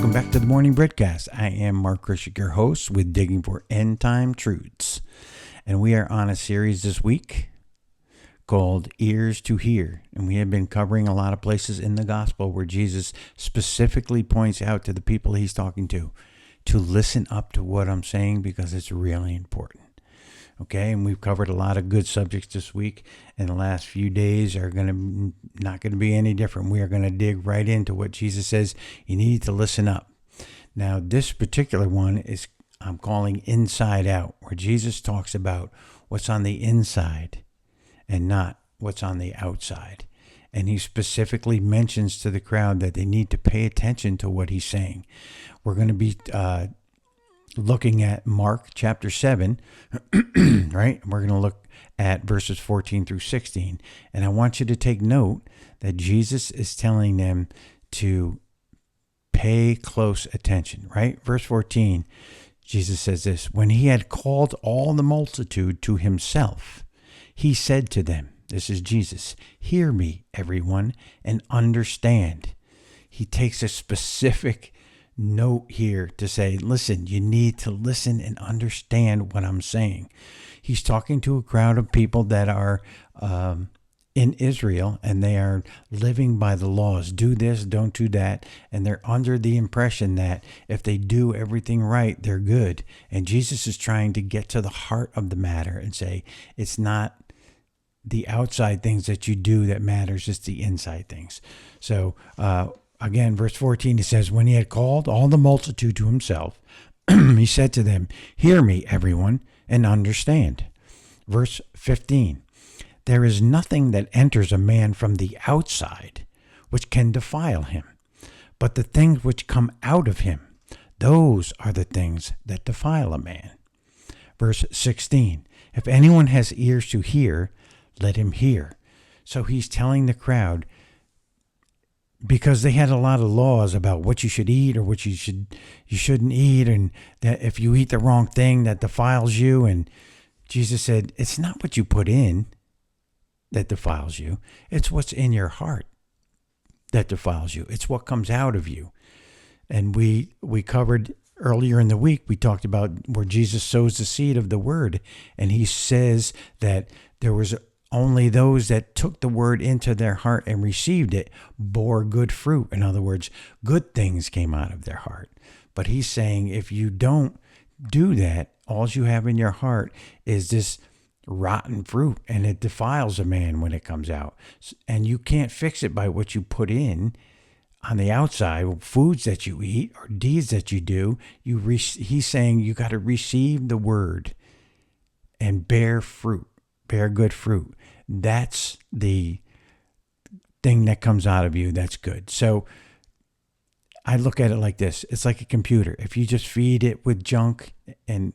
Welcome back to the Morning Breadcast. I am Mark Krishick, your host with Digging for End Time Truths. And we are on a series this week called Ears to Hear. And we have been covering a lot of places in the gospel where Jesus specifically points out to the people he's talking to listen up to what I'm saying because it's really important. Okay, and we've covered a lot of good subjects this week, and the last few days are not going to be any different. We are going to dig right into what Jesus says you need to listen up. Now, this particular one is I'm calling Inside Out, where Jesus talks about what's on the inside and not what's on the outside. And he specifically mentions to the crowd that they need to pay attention to what he's saying. We're going to be looking at Mark chapter 7, right? We're going to look at verses 14 through 16. And I want you to take note that Jesus is telling them to pay close attention, right? Verse 14, Jesus says this, when he had called all the multitude to himself, he said to them, this is Jesus, hear me, everyone, and understand. He takes a specific note here to say, listen, you need to listen and understand what I'm saying. He's talking to a crowd of people that are in Israel, and they are living by the laws. Do this, don't do that. And they're under the impression that if they do everything right, they're good. And Jesus is trying to get to the heart of the matter and say, it's not the outside things that you do that matters, it's the inside things. So, again, verse 14, he says, when he had called all the multitude to himself, he said to them, hear me, everyone, and understand. Verse 15, there is nothing that enters a man from the outside which can defile him, but the things which come out of him, those are the things that defile a man. Verse 16, if anyone has ears to hear, let him hear. So he's telling the crowd, because they had a lot of laws about what you should eat or what you shouldn't eat, and that if you eat the wrong thing that defiles you. And Jesus said, it's not what you put in that defiles you. It's what's in your heart that defiles you. It's what comes out of you. And we covered earlier in the week, we talked about where Jesus sows the seed of the word. And he says that there was only those that took the word into their heart and received it bore good fruit. In other words, good things came out of their heart. But he's saying if you don't do that, all you have in your heart is this rotten fruit, and it defiles a man when it comes out. And you can't fix it by what you put in on the outside, foods that you eat or deeds that you do. He's saying you got to receive the word and bear fruit. Bear good fruit. That's the thing that comes out of you that's good. So I look at it like this. It's like a computer. If you just feed it with junk and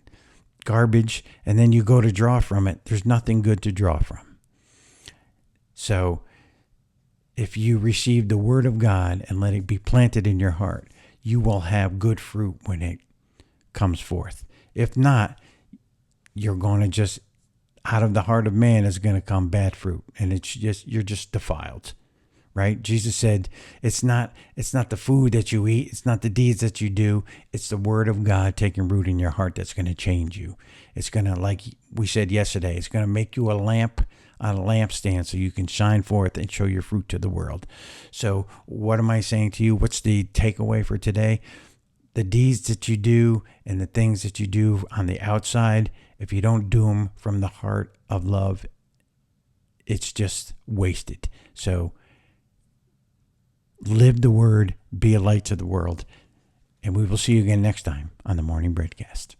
garbage and then you go to draw from it, there's nothing good to draw from. So if you receive the word of God and let it be planted in your heart, you will have good fruit when it comes forth. If not, you're going to just out of the heart of man is going to come bad fruit, and you're just defiled, right? Jesus said, it's not the food that you eat, it's not the deeds that you do, it's the word of God taking root in your heart that's going to change you. It's going to, like we said yesterday, it's going to make you a lamp on a lampstand so you can shine forth and show your fruit to the world. So what am I saying to you? What's the takeaway for today? The deeds that you do and the things that you do on the outside, if you don't do them from the heart of love, it's just wasted. So live the word, be a light to the world, and we will see you again next time on the Morning Breadcast.